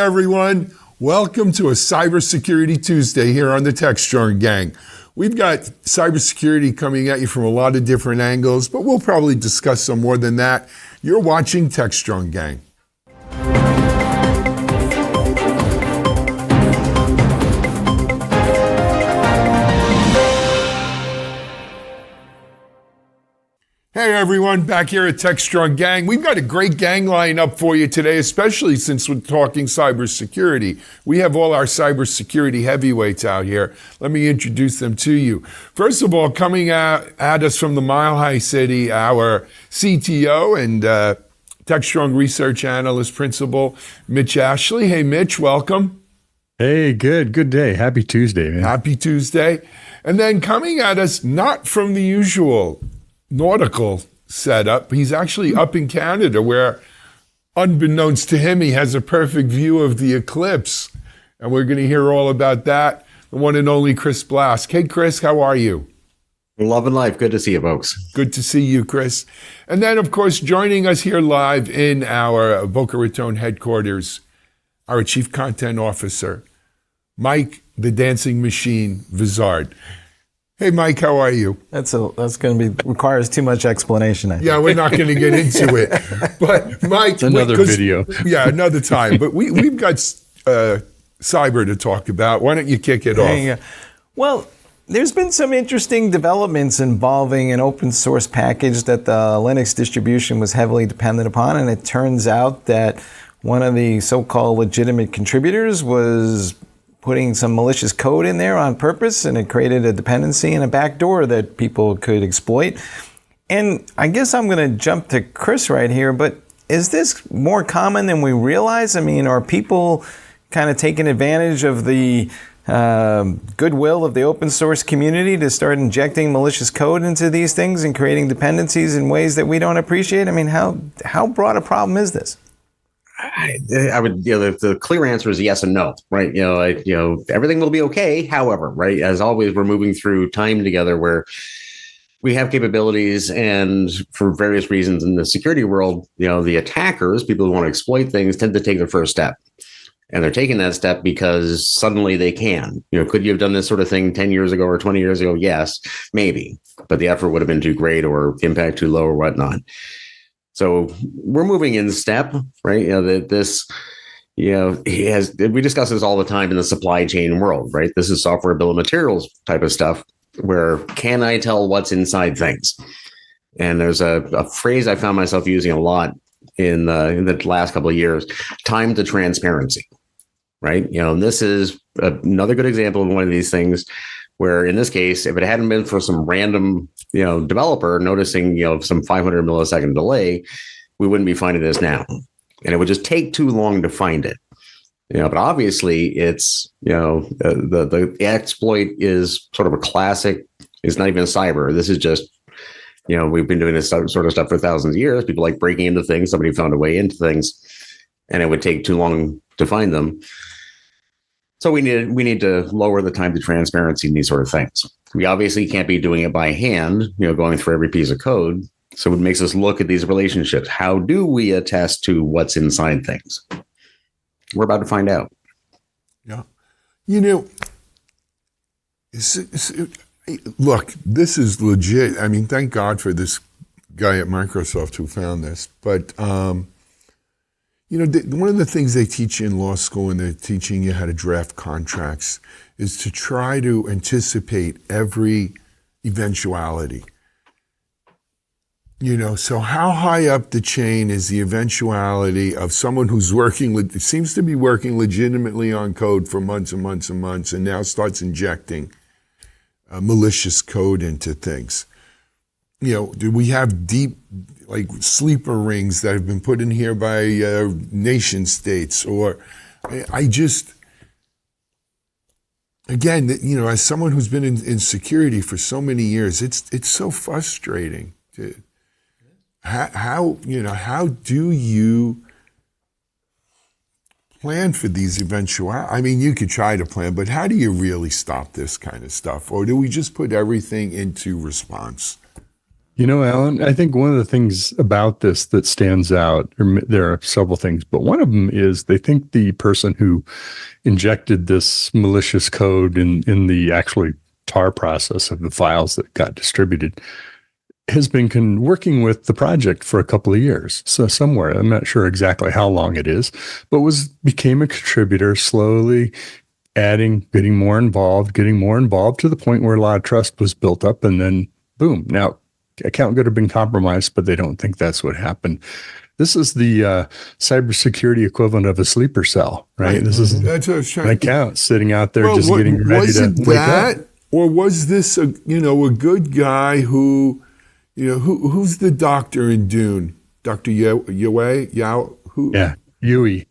everyone. Welcome to a Cybersecurity Tuesday here on the Techstrong Gang. We've got cybersecurity coming at you from a lot of different angles, but we'll probably discuss some more than that. You're watching Techstrong Gang. Hey everyone, back here at Techstrong Gang. We've got a great gang lineup for you today, especially since we're talking cybersecurity. We have all our cybersecurity heavyweights out here. Let me introduce them to you. First of all, coming at us from the Mile High City, our CTO and Techstrong Research Analyst Principal, Mitch Ashley. Hey Mitch, welcome. Hey, good day. Happy Tuesday, man. Happy Tuesday. And then coming at us, not from the usual nautical setup. He's actually up in Canada where, unbeknownst to him, he has a perfect view of the eclipse. And we're going to hear all about that. The one and only Chris Blask. Hey, Chris, how are you? Loving life. Good to see you, folks. Good to see you, Chris. And then, of course, joining us here live in our Boca Raton headquarters, our Chief Content Officer, Mike, the Dancing Machine Vizard. Hey, Mike, how are you? That's going to requires too much explanation, I think. Yeah, we're not going to get into it. But, Mike... It's another video. Yeah, another time. But we've got cyber to talk about. Why don't you kick it off? Well, there's been some interesting developments involving an open source package that the Linux distribution was heavily dependent upon, and it turns out that one of the so-called legitimate contributors was putting some malicious code in there on purpose, and it created a dependency and a backdoor that people could exploit. And I guess I'm going to jump to Chris right here, but is this more common than we realize? I mean, are people kind of taking advantage of the goodwill of the open source community to start injecting malicious code into these things and creating dependencies in ways that we don't appreciate? I mean, how broad a problem is this? I would, the clear answer is yes and no, right? Everything will be okay. However, right, as always, we're moving through time together where we have capabilities, and for various reasons in the security world, the attackers, people who want to exploit things, tend to take the first step. And they're taking that step because suddenly they can. Could you have done this sort of thing 10 years ago or 20 years ago? Yes, maybe. But the effort would have been too great or impact too low or whatnot. So we're moving in step, right? We discuss this all the time in the supply chain world, right? This is software bill of materials type of stuff where can I tell what's inside things? And there's a phrase I found myself using a lot in the last couple of years, time to transparency, right? And this is another good example of one of these things where in this case, if it hadn't been for some random, developer noticing, some 500 millisecond delay, we wouldn't be finding this now. And it would just take too long to find it. But obviously it's, the exploit is sort of a classic. It's not even cyber. This is just, we've been doing this sort of stuff for thousands of years. People like breaking into things. Somebody found a way into things and it would take too long to find them. So we need to lower the time to transparency in these sort of things. We obviously can't be doing it by hand, going through every piece of code. So it makes us look at these relationships. How do we attest to what's inside things? We're about to find out. Yeah. Look, this is legit. I mean, thank God for this guy at Microsoft who found this. But one of the things they teach you in law school when they're teaching you how to draft contracts is to try to anticipate every eventuality. So how high up the chain is the eventuality of someone who's seems to be working legitimately on code for months and months and months and now starts injecting malicious code into things? Do we have deep, sleeper rings that have been put in here by nation states? Or again, as someone who's been in security for so many years, it's so frustrating. How do you plan for these eventualities? I mean, you could try to plan, but how do you really stop this kind of stuff? Or do we just put everything into response? You know, Alan, I think one of the things about this that stands out, there are several things, but one of them is they think the person who injected this malicious code in the actually tar process of the files that got distributed has been working with the project for a couple of years. So somewhere, I'm not sure exactly how long it is, but became a contributor, slowly adding, getting more involved to the point where a lot of trust was built up, and then boom. Now, account could have been compromised, but they don't think that's what happened. This is the cybersecurity equivalent of a sleeper cell, right? This is an account sitting out there getting ready to wake up. Or was this a good guy who, who's the doctor in Dune? Dr. Yue? Yeah, Yui.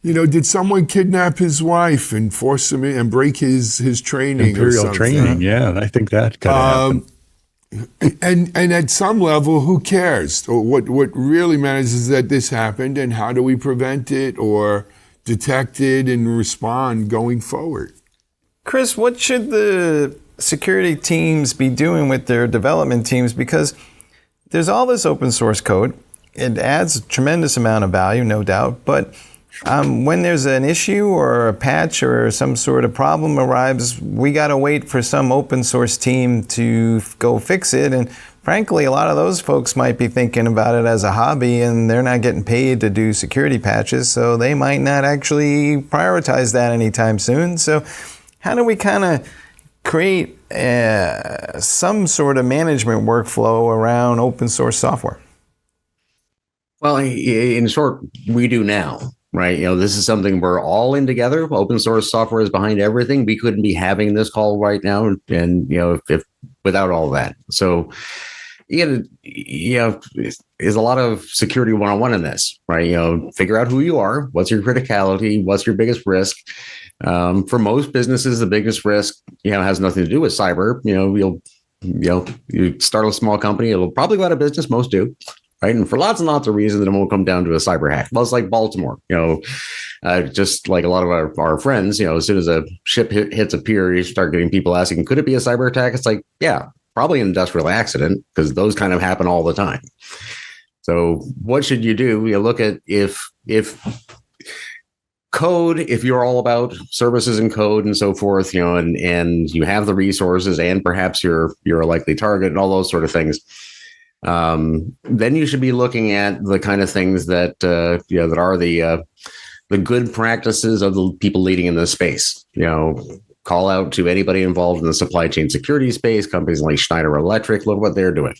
Did someone kidnap his wife and force him in and break his training? Imperial training, yeah. I think that could have happened. And at some level, who cares? What really matters is that this happened, and how do we prevent it or detect it and respond going forward? Chris, what should the security teams be doing with their development teams? Because there's all this open source code. It adds a tremendous amount of value, no doubt. But when there's an issue or a patch or some sort of problem arrives, we got to wait for some open source team to go fix it. And frankly, a lot of those folks might be thinking about it as a hobby, and they're not getting paid to do security patches, so they might not actually prioritize that anytime soon. So how do we kind of create some sort of management workflow around open source software? Well, in short, we do now, right? This is something we're all in together. Open source software is behind everything. We couldn't be having this call right now, and if without all that. So, there's a lot of security 101 in this, right? Figure out who you are, what's your criticality, what's your biggest risk. For most businesses, the biggest risk, has nothing to do with cyber. You start a small company, it'll probably go out of business. Most do, right? And for lots and lots of reasons, it won't come down to a cyber hack. Well, it's like Baltimore, just like a lot of our friends, as soon as a ship hits a pier, you start getting people asking, could it be a cyber attack? It's like, yeah, probably an industrial accident, because those kind of happen all the time. So what should you do? You look at if code, if you're all about services and code and so forth, and you have the resources, and perhaps you're a likely target and all those sort of things, then you should be looking at the kind of things that that are the good practices of the people leading in this space. Call out to anybody involved in the supply chain security space, companies like Schneider Electric. Look what they're doing.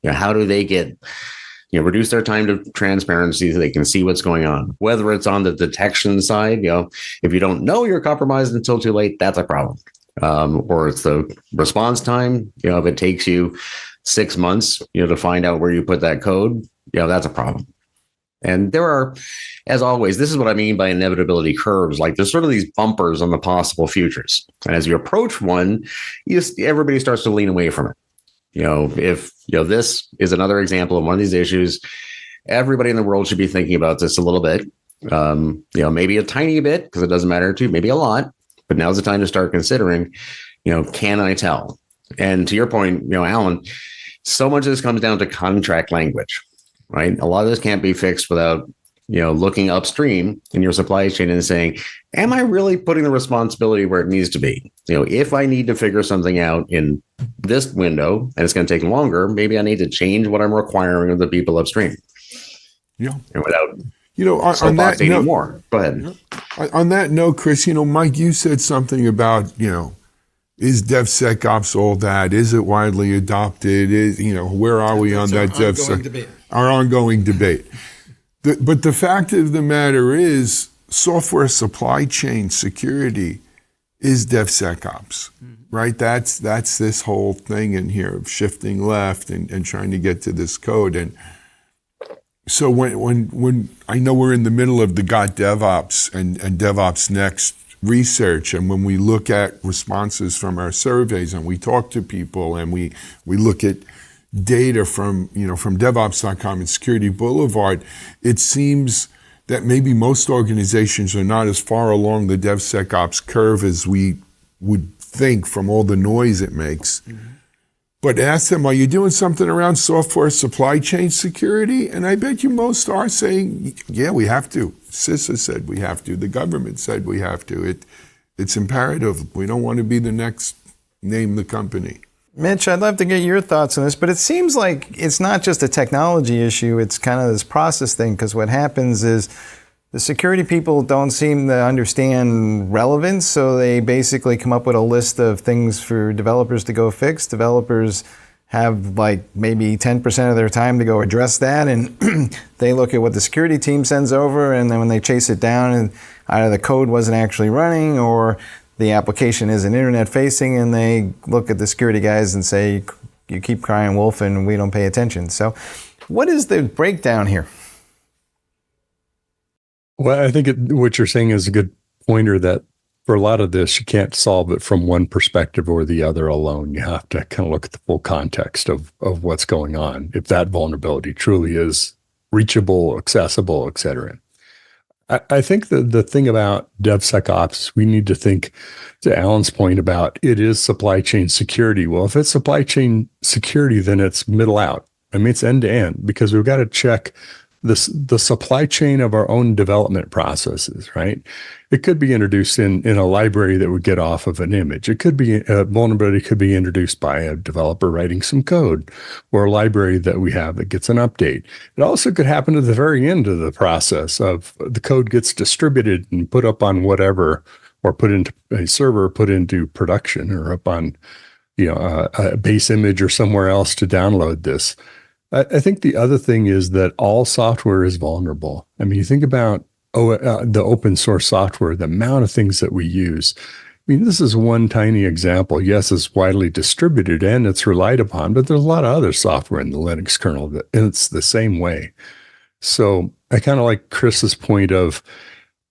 How do they get reduce their time to transparency so they can see what's going on? Whether it's on the detection side, if you don't know you're compromised until too late, that's a problem. Or it's the response time. If it takes you 6 months, to find out where you put that code, that's a problem. And there are, as always, this is what I mean by inevitability curves. Like there's sort of these bumpers on the possible futures. And as you approach one, everybody starts to lean away from it. If this is another example of one of these issues, everybody in the world should be thinking about this a little bit. Maybe a tiny bit, because it doesn't matter to, maybe a lot. But now's the time to start considering, can I tell? And to your point, Alan, so much of this comes down to contract language, right? A lot of this can't be fixed without, looking upstream in your supply chain and saying, am I really putting the responsibility where it needs to be? If I need to figure something out in this window and it's going to take longer, maybe I need to change what I'm requiring of the people upstream. Yeah. And without, on that note, more. Go ahead. On that note, Chris, Mike, you said something about, is DevSecOps all that? Is it widely adopted? Where are we on that DevSecOps? Our ongoing debate. But the fact of the matter is, software supply chain security is DevSecOps, right? That's this whole thing in here of shifting left and trying to get to this code. And so when I know we're in the middle of the Got DevOps and DevOps Next research, and when we look at responses from our surveys and we talk to people and we look at data from DevOps.com and Security Boulevard, it seems that maybe most organizations are not as far along the DevSecOps curve as we would think from all the noise it makes. But ask them, are you doing something around software supply chain security? And I bet you most are saying, yeah, we have to. CISA said we have to. The government said we have to. It's imperative. We don't want to be the next name the company. Mitch, I'd love to get your thoughts on this, but it seems like it's not just a technology issue. It's kind of this process thing, because what happens is the security people don't seem to understand relevance, so they basically come up with a list of things for developers to go fix. Developers have like maybe 10% of their time to go address that, and they look at what the security team sends over, and then when they chase it down, and either the code wasn't actually running or the application isn't internet facing, and they look at the security guys and say, you keep crying wolf and we don't pay attention. So what is the breakdown here? Well, I think what you're saying is a good pointer that for a lot of this, you can't solve it from one perspective or the other alone. You have to kind of look at the full context of what's going on, if that vulnerability truly is reachable, accessible, et cetera. I think the thing about DevSecOps, we need to think, to Alan's point about it is supply chain security. Well, if it's supply chain security, then it's middle out. I mean, it's end to end, because we've got to check the supply chain of our own development processes, right? It could be introduced in a library that would get off of an image. It could be a vulnerability could be introduced by a developer writing some code, or a library that we have that gets an update. It also could happen at the very end of the process of the code gets distributed and put up on whatever, or put into a server, put into production, or up on, a base image or somewhere else to download this. I think the other thing is that all software is vulnerable. I mean, you think about the open source software, the amount of things that we use. I mean, this is one tiny example. Yes, it's widely distributed and it's relied upon, but there's a lot of other software in the Linux kernel that it's the same way. So I kind of like Chris's point of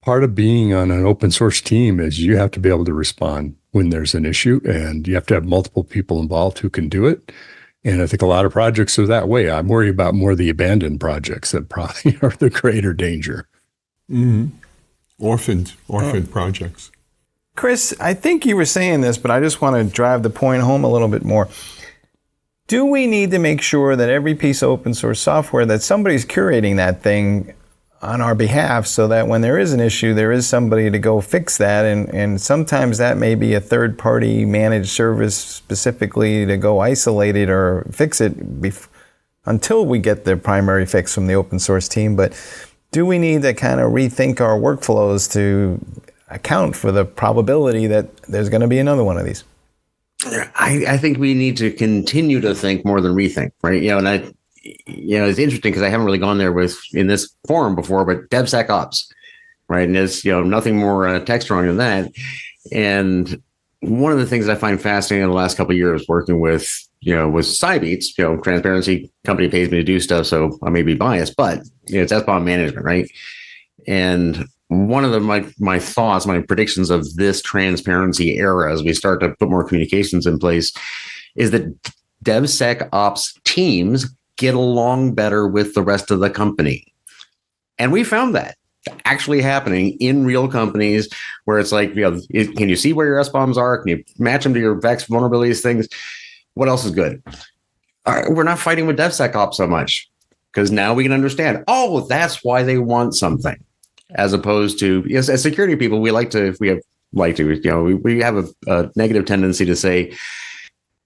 part of being on an open source team is you have to be able to respond when there's an issue, and you have to have multiple people involved who can do it. And I think a lot of projects are that way. I'm worried about more the abandoned projects that probably are the greater danger. Mm-hmm. Orphaned projects. Chris, I think you were saying this, but I just want to drive the point home a little bit more. Do we need to make sure that every piece of open source software, that somebody's curating that thing on our behalf, so that when there is an issue, there is somebody to go fix that? And sometimes that may be a third-party managed service specifically to go isolate it or fix it until we get the primary fix from the open source team. But do we need to kind of rethink our workflows to account for the probability that there's going to be another one of these? I think we need to continue to think more than rethink, right? It's interesting because I haven't really gone there in this forum before, but DevSecOps, right? And it's, nothing more Techstrong than that. And one of the things I find fascinating in the last couple of years working with Cybeats, transparency company pays me to do stuff, so I may be biased, but it's SBOM management, right? And one of my thoughts, my predictions of this transparency era, as we start to put more communications in place, is that DevSecOps teams get along better with the rest of the company. And we found that actually happening in real companies where it's like, can you see where your SBOMs are? Can you match them to your VEX vulnerabilities things? What else is good? All right, we're not fighting with DevSecOps so much because now we can understand, that's why they want something. As opposed to, as security people, we have a negative tendency to say,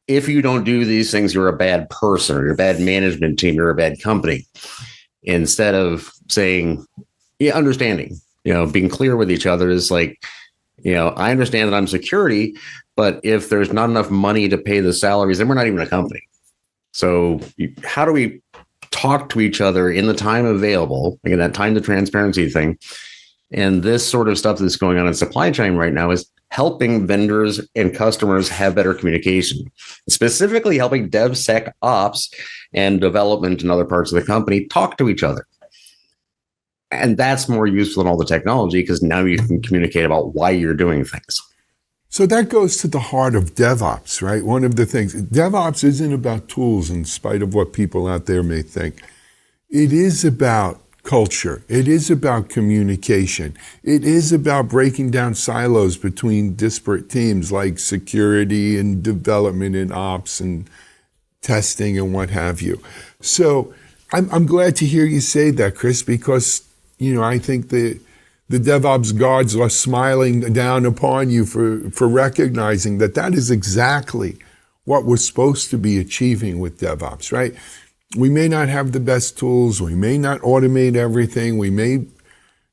if you don't do these things, you're a bad person, or you're a bad management team, you're a bad company. Instead of saying, understanding, being clear with each other is like, I understand that I'm security, but if there's not enough money to pay the salaries, then we're not even a company. So how do we talk to each other in the time available, again, that time to transparency thing? And this sort of stuff that's going on in supply chain right now is helping vendors and customers have better communication, specifically helping DevSecOps and development and other parts of the company talk to each other. And that's more useful than all the technology because now you can communicate about why you're doing things. So that goes to the heart of DevOps, right? One of the things, DevOps isn't about tools in spite of what people out there may think. It is about culture. It is about communication. It is about breaking down silos between disparate teams like security and development and ops and testing and what have you. So I'm glad to hear you say that, Chris, because, I think the DevOps gods are smiling down upon you for recognizing that is exactly what we're supposed to be achieving with DevOps, right? We may not have the best tools. We may not automate everything. We may,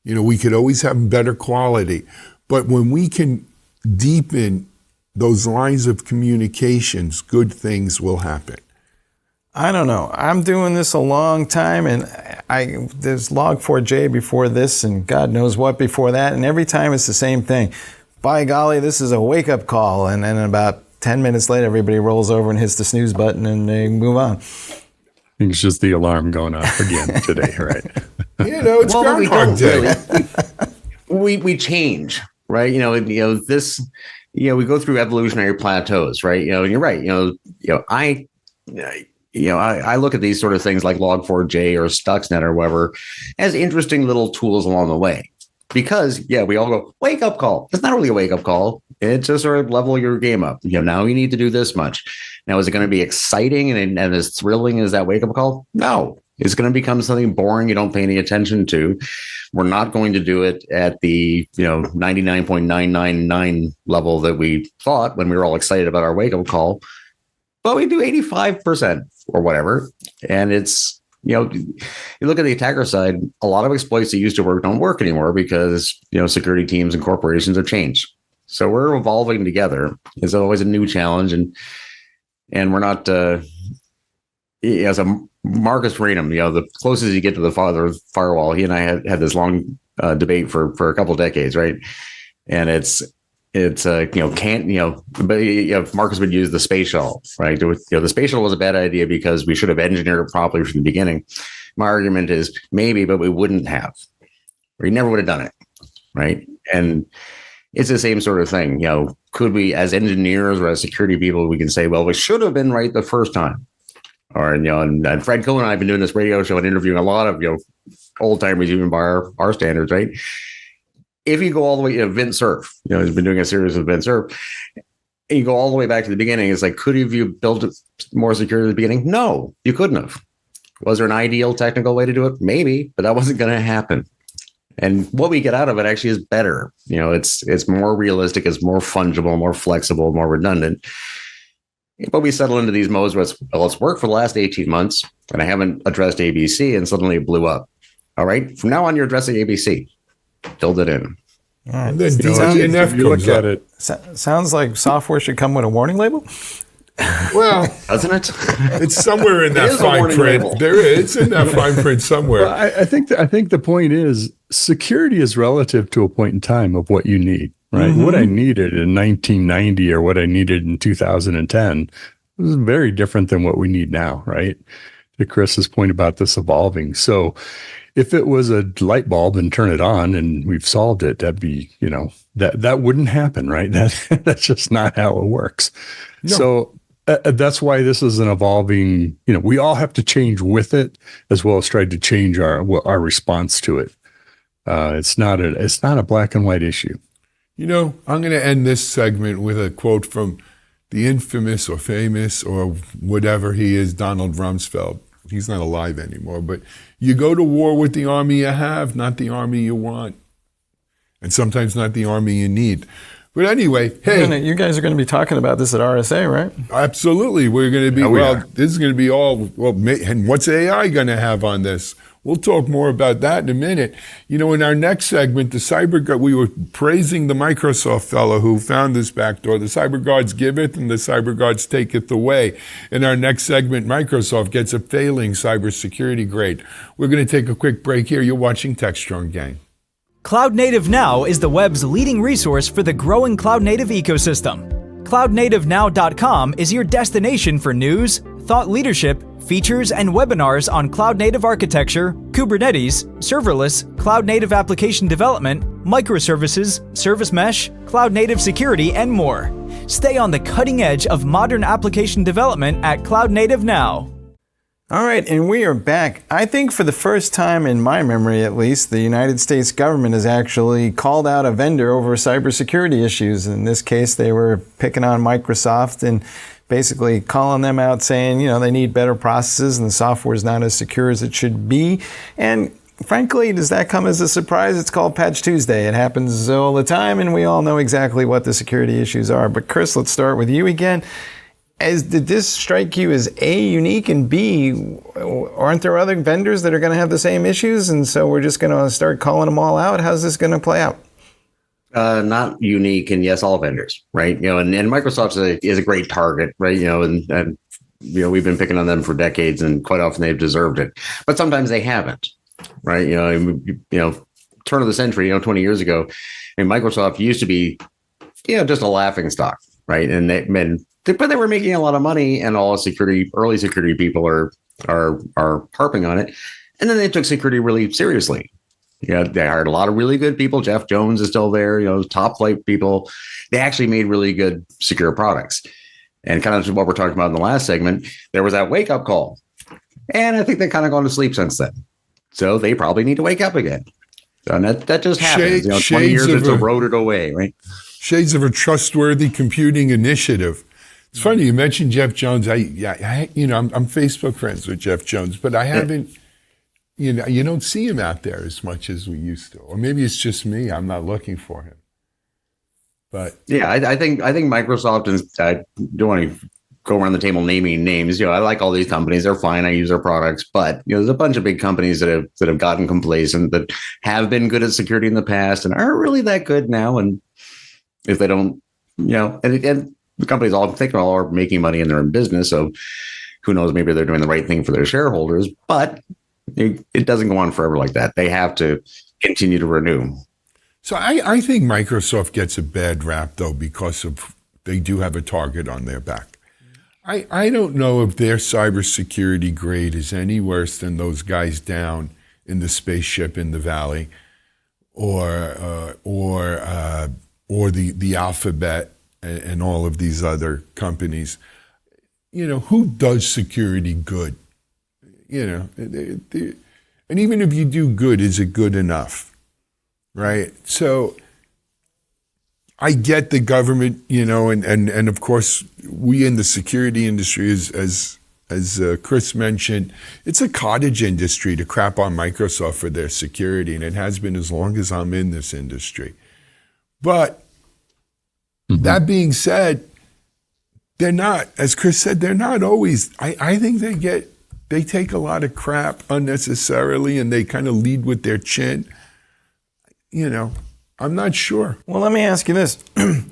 we could always have better quality. But when we can deepen those lines of communications, good things will happen. I don't know. I'm doing this a long time, and there's Log4j before this, and God knows what before that, and every time it's the same thing. By golly, this is a wake-up call, and then about 10 minutes later, everybody rolls over and hits the snooze button, and they move on. I think it's just the alarm going off again today, right? It's Groundhog Day. We change, right? We go through evolutionary plateaus, right? And you're right. I look at these sort of things like Log4j or Stuxnet or whatever as interesting little tools along the way. Because, we all go, wake up call. It's not really a wake up call. It's just sort of level your game up. Now you need to do this much. Now, is it going to be exciting and as thrilling as that wake up call? No. It's going to become something boring you don't pay any attention to. We're not going to do it at the 99.999 level that we thought when we were all excited about our wake up call. But we do 85% or whatever. And it's, you look at the attacker side, a lot of exploits that used to work don't work anymore because, security teams and corporations have changed. So we're evolving together. It's always a new challenge. And we're not, as a Marcus Raynham, the closest you get to the father firewall, he and I had this long debate for a couple of decades, right? And it's but Marcus would use the space shuttle, right? The space shuttle was a bad idea because we should have engineered it properly from the beginning. My argument is maybe, but we wouldn't have. We never would have done it, right? And it's the same sort of thing. Could we, as engineers or as security people, we can say, well, we should have been right the first time. Or, and Fred Cohen and I have been doing this radio show and interviewing a lot of, old timers, even by our standards, right? If you go all the way, Vint Cerf, he's been doing a series of Vint Cerf, and you go all the way back to the beginning, it's like, could you built it more secure at the beginning? No, you couldn't have. Was there an ideal technical way to do it? Maybe, but that wasn't going to happen. And what we get out of it actually is better. It's more realistic, it's more fungible, more flexible, more redundant. But we settle into these modes where it's worked for the last 18 months, and I haven't addressed ABC, and suddenly it blew up. All right, from now on, you're addressing ABC. Build it in. All right. And then DNF comes at up. it. Sounds like software should come with a warning label. Well, doesn't it? It's somewhere in that fine print. Label. There is. It's in that fine print somewhere. Well, I think the point is security is relative to a point in time of what you need, right? Mm-hmm. What I needed in 1990 or what I needed in 2010 was very different than what we need now, right? To Chris's point about this evolving. So if it was a light bulb and turn it on and we've solved it, that'd be, that wouldn't happen, right? That's just not how it works. No. So that's why this is an evolving, we all have to change with it as well as try to change our response to it. It's not a black and white issue. I'm going to end this segment with a quote from the infamous or famous or whatever he is, Donald Rumsfeld. He's not alive anymore, but you go to war with the army you have, not the army you want. And sometimes not the army you need. But anyway, hey. You guys are going to be talking about this at RSA, right? Absolutely. We're going to be, this is going to be and what's AI going to have on this? We'll talk more about that in a minute. In our next segment, we were praising the Microsoft fellow who found this backdoor. The cyber guards giveth and the cyber guards taketh away. In our next segment, Microsoft gets a failing cybersecurity grade. We're going to take a quick break here. You're watching Techstrong Gang. Cloud Native Now is the web's leading resource for the growing cloud native ecosystem. CloudNativeNow.com is your destination for news, thought leadership, features, and webinars on cloud-native architecture, Kubernetes, serverless, cloud-native application development, microservices, service mesh, cloud-native security, and more. Stay on the cutting edge of modern application development at Cloud Native Now. All right, and we are back. I think for the first time in my memory, at least, the United States government has actually called out a vendor over cybersecurity issues. In this case, they were picking on Microsoft and basically calling them out saying, they need better processes and the software is not as secure as it should be. And frankly, does that come as a surprise? It's called Patch Tuesday. It happens all the time, and we all know exactly what the security issues are. But Chris, let's start with you again. Did this strike you as A, unique, and B, aren't there other vendors that are going to have the same issues, and so we're just going to start calling them all out? How's this going to play out? Not unique, and yes, all vendors, right? And Microsoft is a great target, right? And we've been picking on them for decades, and quite often they've deserved it, but sometimes they haven't, right? Turn of the century, 20 years ago, Microsoft used to be, just a laughing stock, right? But they were making a lot of money, and all early security people are harping on it, and then they took security really seriously. They hired a lot of really good people. Jeff Jones is still there, top flight people. They actually made really good secure products. And kind of what we're talking about in the last segment, there was that wake up call. And I think they've kind of gone to sleep since then. So they probably need to wake up again. And that just happens. 20 years it's eroded away, right? Shades of a trustworthy computing initiative. It's funny you mentioned Jeff Jones. I'm Facebook friends with Jeff Jones, but I haven't. You don't see him out there as much as we used to, or maybe it's just me. I'm not looking for him. But yeah, I think Microsoft, and I don't want to go around the table naming names. I like all these companies; they're fine. I use their products, but there's a bunch of big companies that have gotten complacent, that have been good at security in the past and aren't really that good now. And if they don't, and the companies all are making money in their own business, so who knows? Maybe they're doing the right thing for their shareholders, but it doesn't go on forever like that. They have to continue to renew. So I think Microsoft gets a bad rap, though, because they do have a target on their back. I don't know if their cybersecurity grade is any worse than those guys down in the spaceship in the valley, or the Alphabet and all of these other companies. Who does security good? And even if you do good, is it good enough? Right? So I get the government, and of course we in the security industry, as Chris mentioned, it's a cottage industry to crap on Microsoft for their security, and it has been as long as I'm in this industry. But that being said, they're not, as Chris said, they're not always, I think they take a lot of crap unnecessarily, and they kind of lead with their chin. I'm not sure. Well, let me ask you this.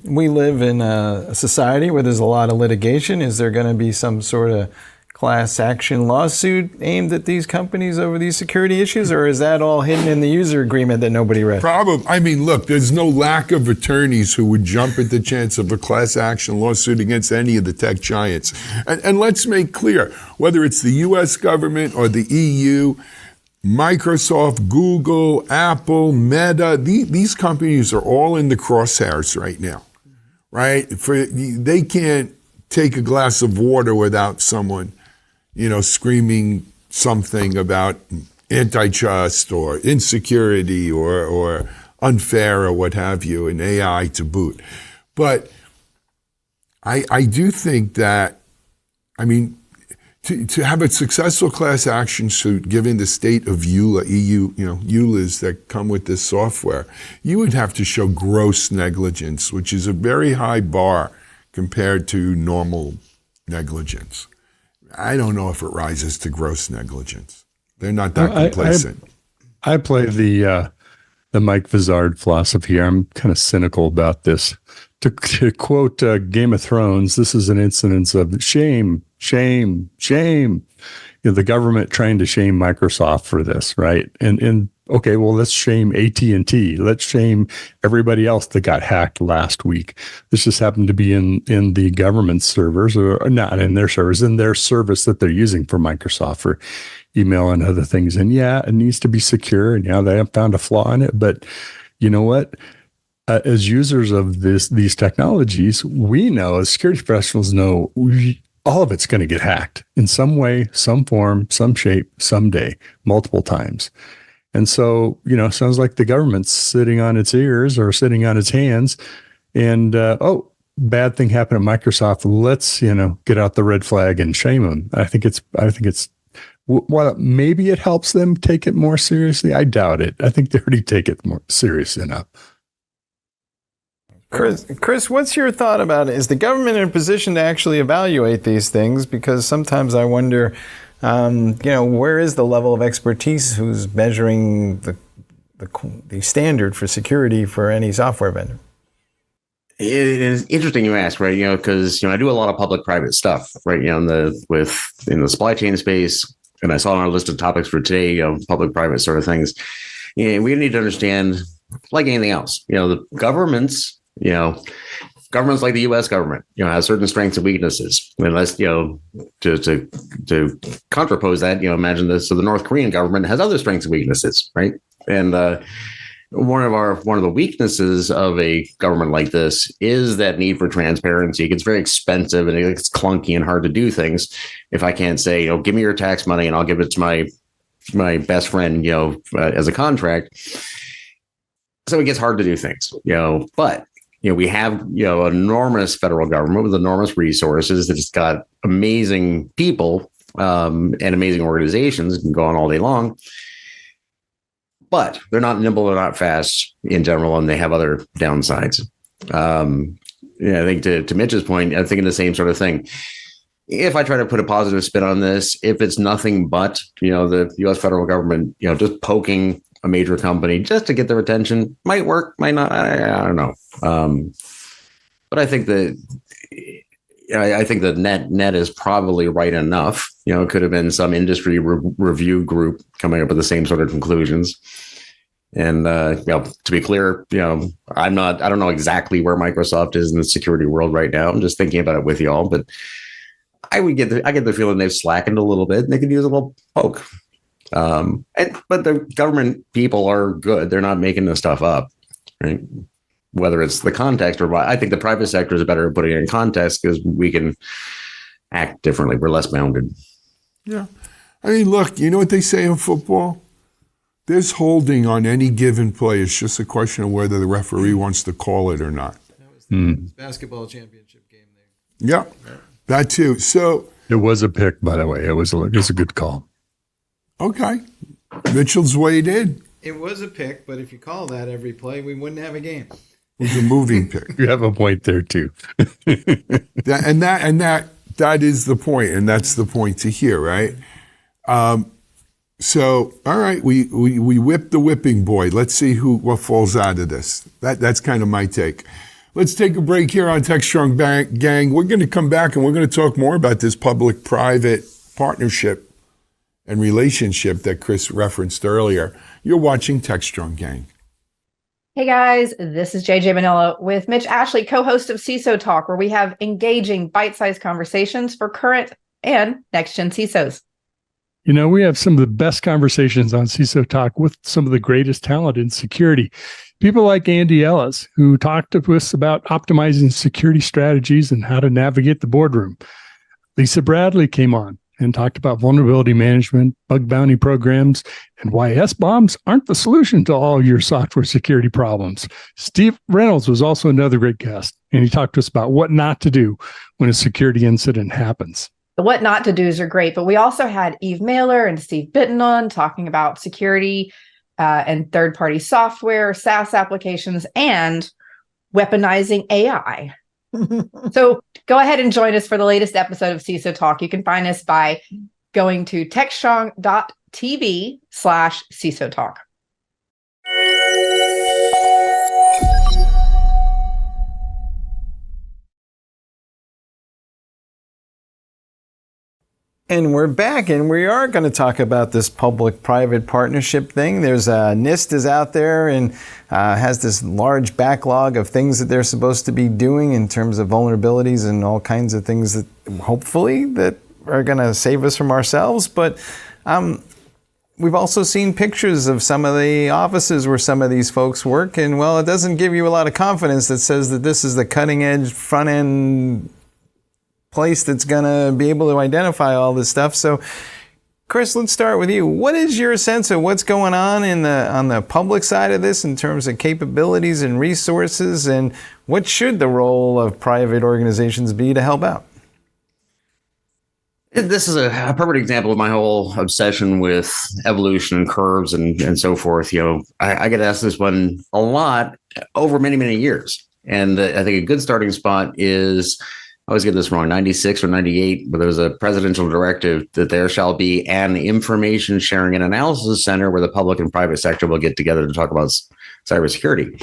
We live in a society where there's a lot of litigation. Is there going to be some sort of class action lawsuit aimed at these companies over these security issues, or is that all hidden in the user agreement that nobody read? Look, there's no lack of attorneys who would jump at the chance of a class action lawsuit against any of the tech giants. And let's make clear, whether it's the U.S. government or the EU, Microsoft, Google, Apple, Meta, these companies are all in the crosshairs right now, right? They can't take a glass of water without someone screaming something about antitrust or insecurity or unfair or what have you, and AI to boot. But I do think that, to have a successful class action suit, given the state of EULAs that come with this software, you would have to show gross negligence, which is a very high bar compared to normal negligence. I don't know if it rises to gross negligence. They're not that complacent. I play the Mike Vizard philosophy here. I'm kind of cynical about this. To quote Game of Thrones, this is an incidence of shame, shame, shame. The government trying to shame Microsoft for this, right? And okay, well, let's shame AT&T. Let's shame everybody else that got hacked last week. This just happened to be in the government servers, or not in their servers, in their service that they're using for Microsoft for email and other things. And yeah, it needs to be secure. And yeah, they have found a flaw in it. But you know what? As users of these technologies, we know, as security professionals know, all of it's going to get hacked in some way, some form, some shape, someday, multiple times. And so, sounds like the government's sitting on its ears or sitting on its hands. And, bad thing happened at Microsoft. Let's, get out the red flag and shame them. I think it's while maybe it helps them take it more seriously, I doubt it. I think they already take it more serious enough. Chris, what's your thought about it? Is the government in a position to actually evaluate these things? Because sometimes I wonder, where is the level of expertise who's measuring the standard for security for any software vendor? It is interesting you ask, right? Because I do a lot of public-private stuff, right? In the supply chain space, and I saw on our list of topics for today, public-private sort of things. We need to understand, like anything else, the governments like the U.S. government, has certain strengths and weaknesses. And let's, to contrapose that, imagine this. So the North Korean government has other strengths and weaknesses, right? And one of the weaknesses of a government like this is that need for transparency. It gets very expensive and it gets clunky and hard to do things. If I can't say, give me your tax money and I'll give it to my best friend, as a contract. So it gets hard to do things, but we have, an enormous federal government with enormous resources that's got amazing people and amazing organizations, can go on all day long. But they're not nimble, they're not fast in general, and they have other downsides. I think to Mitch's point, I'm thinking the same sort of thing. If I try to put a positive spin on this, if it's nothing but, the U.S. federal government, just poking a major company just to get their attention, might work, might not. I don't know. But I think that net is probably right enough. It could have been some industry review group coming up with the same sort of conclusions. And to be clear, I don't know exactly where Microsoft is in the security world right now. I'm just thinking about it with y'all, but I get the feeling they've slackened a little bit and they could use a little poke. But the government people are good. They're not making this stuff up, right? Whether it's the context or I think the private sector is better at putting it in context because we can act differently. We're less bounded. Yeah. I mean, look, you know what they say in football? There's holding on any given play. It's just a question of whether the referee wants to call it or not. That was the basketball championship game there. Yeah, that too. So it was a pick, by the way. It was a good call. Okay. Mitchell's weighed in. It was a pick, but if you call that every play, we wouldn't have a game. It was a moving pick. You have a point there too. That is the point, and that's the point to hear, right? So, all right, we whipped the whipping boy. Let's see what falls out of this. That's kind of my take. Let's take a break here on Techstrong Gang. We're going to come back and we're going to talk more about this public-private partnership and relationship that Chris referenced earlier. You're watching Techstrong Gang. Hey guys, this is JJ Manillo with Mitch Ashley, co-host of CISO Talk, where we have engaging, bite-sized conversations for current and next-gen CISOs. We have some of the best conversations on CISO Talk with some of the greatest talent in security. People like Andy Ellis, who talked to us about optimizing security strategies and how to navigate the boardroom. Lisa Bradley came on and talked about vulnerability management, bug bounty programs, and why SBOMs aren't the solution to all your software security problems. Steve Reynolds was also another great guest, and he talked to us about what not to do when a security incident happens. The what not to do's are great, but we also had Eve Mailer and Steve Bitten on talking about security and third-party software, SaaS applications, and weaponizing AI. So go ahead and join us for the latest episode of CISO Talk. You can find us by going to techstrong.tv/CISO Talk. And we're back, and we are going to talk about this public-private partnership thing. There's NIST is out there and has this large backlog of things that they're supposed to be doing in terms of vulnerabilities and all kinds of things that hopefully that are going to save us from ourselves. But we've also seen pictures of some of the offices where some of these folks work, and well, it doesn't give you a lot of confidence that says that this is the cutting-edge front-end place that's going to be able to identify all this stuff. So, Chris, let's start with you. What is your sense of what's going on on the public side of this in terms of capabilities and resources, and What should the role of private organizations be to help out? This is a perfect example of my whole obsession with evolution and curves and so forth. I get asked this one a lot over many, many years. And I think a good starting spot is, I always get this wrong, 96 or 98, but there was a presidential directive that there shall be an information sharing and analysis center where the public and private sector will get together to talk about cybersecurity.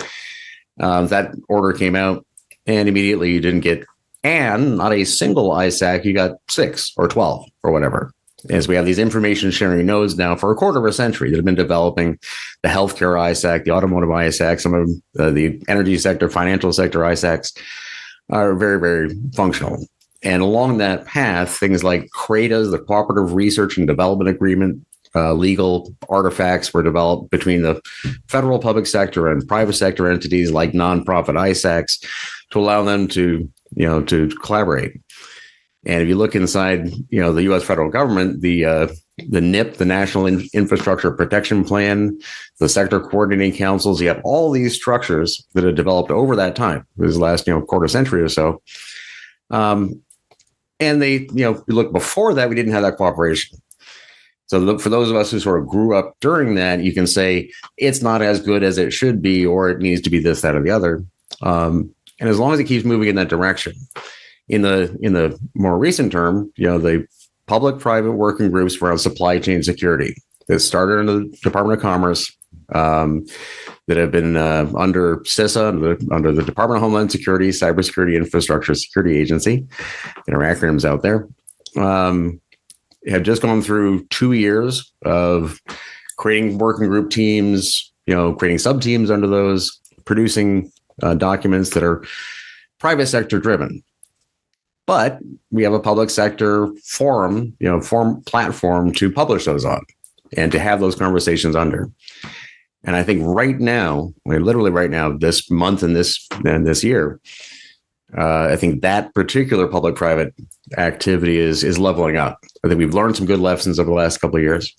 That order came out, and immediately you didn't get not a single ISAC, you got 6 or 12 or whatever. As we have these information sharing nodes now for a quarter of a century that have been developing, the healthcare ISAC, the automotive ISAC, some of the energy sector, financial sector ISACs are very, very functional. And along that path, things like CRADAs, the Cooperative Research and Development Agreement, legal artifacts were developed between the federal public sector and private sector entities like nonprofit ISACs to allow them to collaborate. And if you look inside, the U.S. federal government, the NIP, the National Infrastructure Protection Plan, the sector coordinating councils, you have all these structures that have developed over that time, this last, quarter century or so. And they, you look before that, we didn't have that cooperation. So look, for those of us who sort of grew up during that, you can say it's not as good as it should be, or it needs to be this, that, or the other. And as long as it keeps moving in that direction, in the more recent term, the public-private working groups around supply chain security that started in the Department of Commerce, that have been under CISA, under the Department of Homeland Security, Cybersecurity Infrastructure Security Agency, and our acronyms out there, have just gone through 2 years of creating working group teams, creating sub-teams under those, producing documents that are private sector driven. But we have a public sector forum platform to publish those on and to have those conversations under. And I think right now, literally right now, this month and this year, I think that particular public-private activity is leveling up. I think we've learned some good lessons over the last couple of years.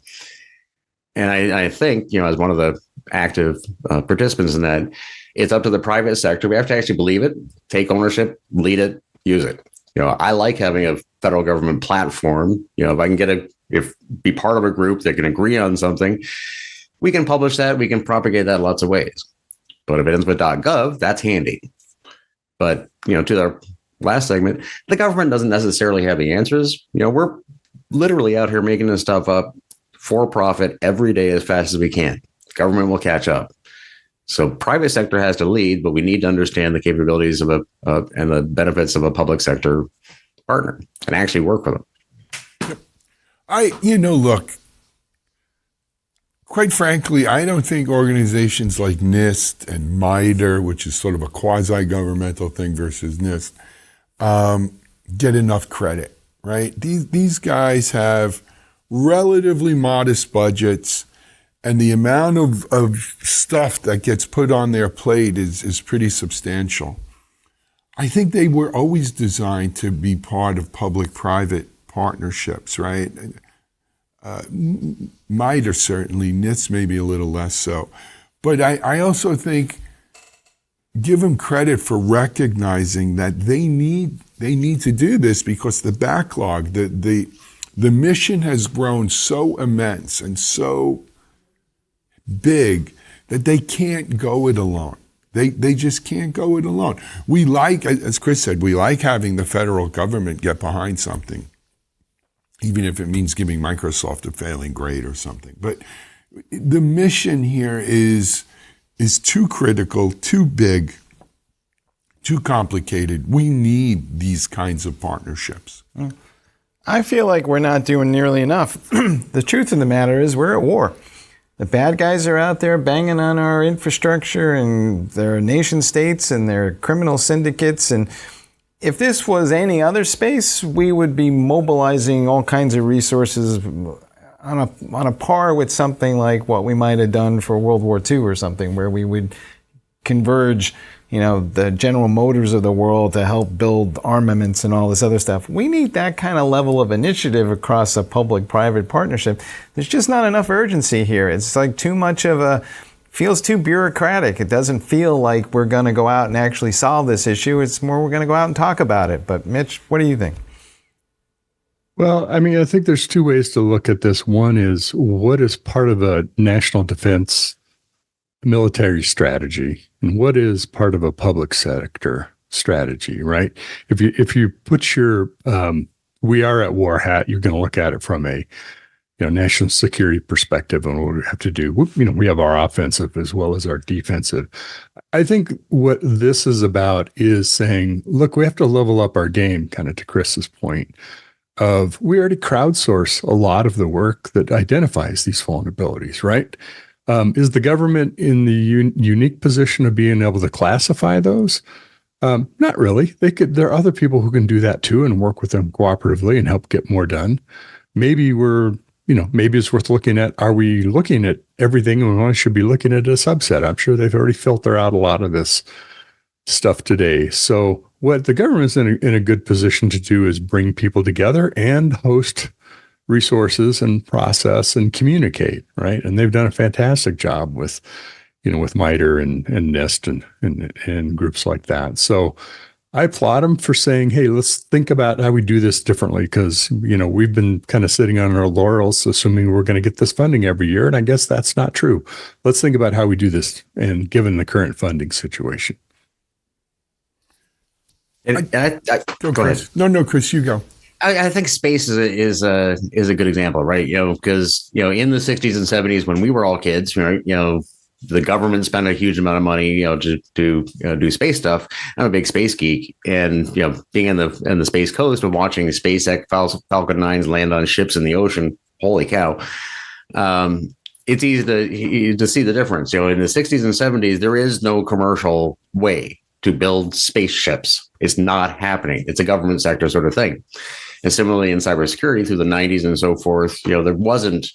And I think, as one of the active participants in that, it's up to the private sector. We have to actually believe it, take ownership, lead it, use it. I like having a federal government platform. If I can be part of a group that can agree on something, we can publish that. We can propagate that lots of ways. But if it ends with .gov, that's handy. But, to our last segment, the government doesn't necessarily have the answers. We're literally out here making this stuff up for profit every day as fast as we can. Government will catch up. So private sector has to lead, but we need to understand the capabilities of and the benefits of a public sector partner and actually work with them. Look, quite frankly, I don't think organizations like NIST and MITRE, which is sort of a quasi-governmental thing versus NIST, get enough credit, right? These guys have relatively modest budgets, and the amount of stuff that gets put on their plate is pretty substantial. I think they were always designed to be part of public-private partnerships, right? MITRE certainly, NIST maybe a little less so. But I also think give them credit for recognizing that they need to do this because the backlog, the mission has grown so immense and so big that they can't go it alone. They just can't go it alone. We like, as Chris said, we like having the federal government get behind something, even if it means giving Microsoft a failing grade or something. But the mission here is too critical, too big, too complicated. We need these kinds of partnerships. I feel like we're not doing nearly enough. The truth of the matter is we're at war. The bad guys are out there banging on our infrastructure, and their nation states and their criminal syndicates. And if this was any other space, we would be mobilizing all kinds of resources on a par with something like what we might have done for World War II or something, where we would converge, the General Motors of the world to help build armaments and all this other stuff. We need that kind of level of initiative across a public-private partnership. There's just not enough urgency here. It's like too much of a feels too bureaucratic. It doesn't feel like we're going to go out and actually solve this issue. It's more we're going to go out and talk about it. But Mitch, what do you think? Well, I mean, I think there's two ways to look at this. One is what is part of a national defense military strategy and what is part of a public sector strategy, right? If you put your we are at war hat, you're going to look at it from a national security perspective and what we have to do. We have our offensive as well as our defensive. I think what this is about is saying, look, we have to level up our game, kind of to Chris's point of we already crowdsource a lot of the work that identifies these vulnerabilities, right? Is the government in the unique position of being able to classify those? Not really. There are other people who can do that too and work with them cooperatively and help get more done. Maybe maybe it's worth looking at, are we looking at everything and we should be looking at a subset? I'm sure they've already filtered out a lot of this stuff today. So what the government's in a good position to do is bring people together and host resources and process and communicate, right? And they've done a fantastic job with MITRE and NIST and groups like that. So I applaud them for saying, hey, let's think about how we do this differently because, we've been kind of sitting on our laurels, assuming we're going to get this funding every year. And I guess that's not true. Let's think about how we do this and given the current funding situation. Go ahead. No, Chris, you go. I think space is a good example, right? Because in the 60s and 70s when we were all kids, the government spent a huge amount of money, to do space stuff. I'm a big space geek, and being in the Space Coast and watching SpaceX Falcon 9s land on ships in the ocean, holy cow! It's easy to see the difference. In the 60s and 70s, there is no commercial way to build spaceships. It's not happening. It's a government sector sort of thing. And similarly in cybersecurity through the 90s and so forth, there wasn't,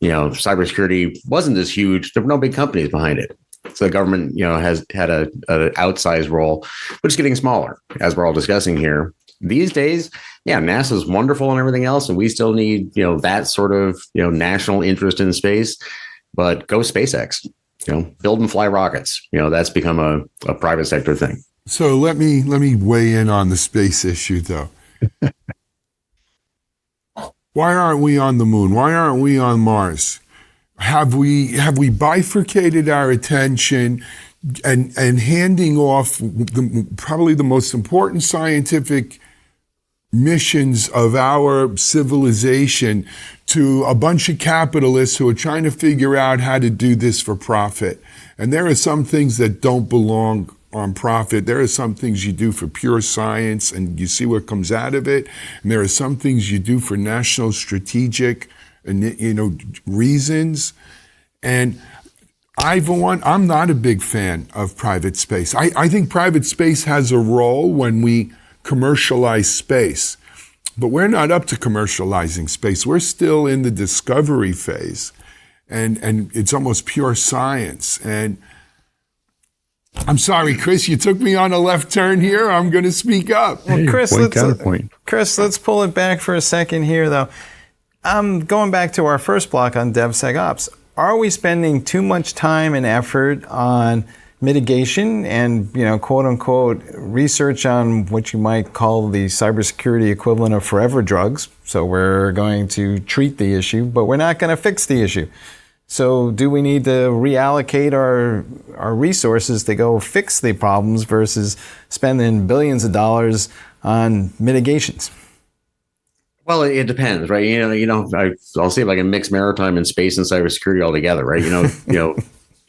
cybersecurity wasn't this huge. There were no big companies behind it. So the government, has had an outsized role, but it's getting smaller, as we're all discussing here. These days, NASA's wonderful and everything else, and we still need, that sort of, national interest in space. But go SpaceX, build and fly rockets. That's become a private sector thing. So let me weigh in on the space issue, though. Why aren't we on the moon? Why aren't we on Mars? Have we bifurcated our attention and handing off probably the most important scientific missions of our civilization to a bunch of capitalists who are trying to figure out how to do this for profit? And there are some things that don't belong on profit. There are some things you do for pure science and you see what comes out of it. And there are some things you do for national strategic reasons. And I'm not a big fan of private space. I think private space has a role when we commercialize space, but we're not up to commercializing space. We're still in the discovery phase, and it's almost pure science. And I'm sorry, Chris, you took me on a left turn here. I'm going to speak up. Well, Chris, Chris, let's pull it back for a second here, though. I'm going back to our first block on DevSecOps. Are we spending too much time and effort on mitigation and, quote unquote, research on what you might call the cybersecurity equivalent of forever drugs? So we're going to treat the issue, but we're not going to fix the issue. So do we need to reallocate our resources to go fix the problems versus spending billions of dollars on mitigations? Well, it depends, right? I'll see if I can mix maritime and space and cybersecurity all together, right?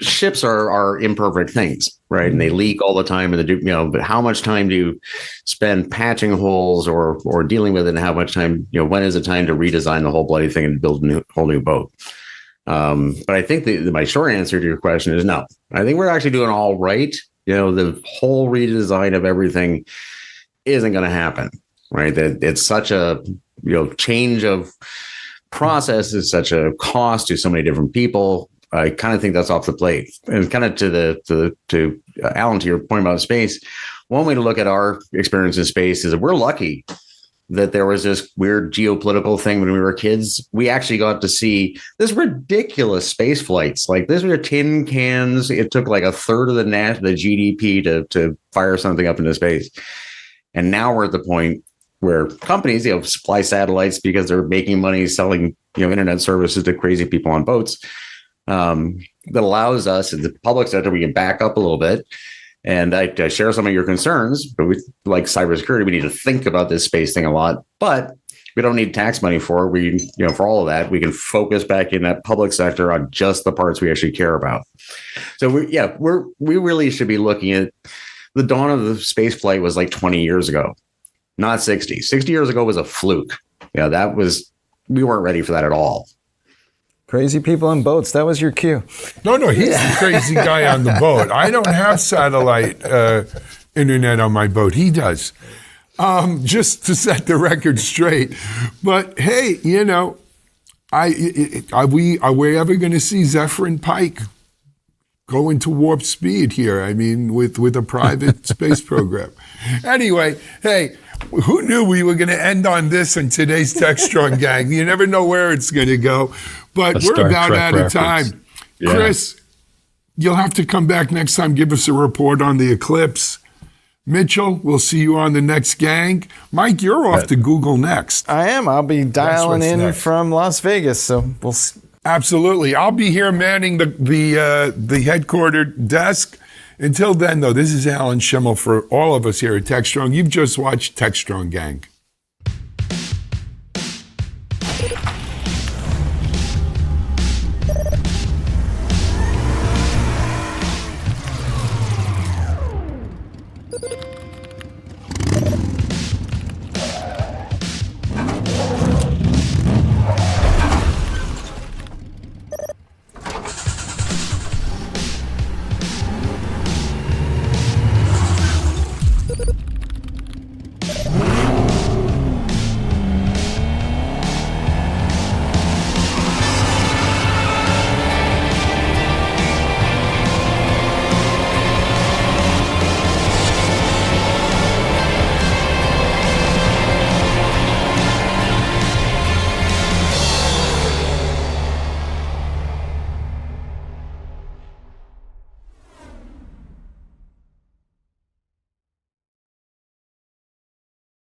Ships are imperfect things, right? And they leak all the time, and they do, but how much time do you spend patching holes or dealing with it, and how much time, when is it time to redesign the whole bloody thing and build a whole new boat? But I think my short answer to your question is no. I think we're actually doing all right. The whole redesign of everything isn't going to happen, right? That it's such a change of process is such a cost to so many different people. I kind of think that's off the plate. And kind of to Alan, to your point about space, one way to look at our experience in space is that we're lucky that there was this weird geopolitical thing when we were kids, we actually got to see this ridiculous space flights. Like these were tin cans. It took like a third of the GDP to fire something up into space. And now we're at the point where companies, supply satellites because they're making money selling, internet services to crazy people on boats. That allows us in the public sector, we can back up a little bit. And I share some of your concerns, but like cybersecurity, we need to think about this space thing a lot, but we don't need tax money for it. For all of that, we can focus back in that public sector on just the parts we actually care about. So we really should be looking at the dawn of the space flight was like 20 years ago, not 60. 60 years ago was a fluke. We weren't ready for that at all. Crazy people on boats. That was your cue. No, he's the crazy guy on the boat. I don't have satellite internet on my boat. He does. Just to set the record straight. But hey, are we ever going to see Zephyr and Pike go into warp speed here? I mean, with a private space program. Anyway, hey, who knew we were going to end on this in today's Techstrong Gang? You never know where it's going to go. But we're about out of time. Yeah. Chris, you'll have to come back next time, give us a report on the eclipse. Mitchell, we'll see you on the next gang. Mike, you're off to Google next. I am. I'll be dialing in from Las Vegas, so we'll see. Absolutely. I'll be here manning the headquartered desk. Until then, though, this is Alan Schimmel for all of us here at Techstrong. You've just watched Techstrong Gang.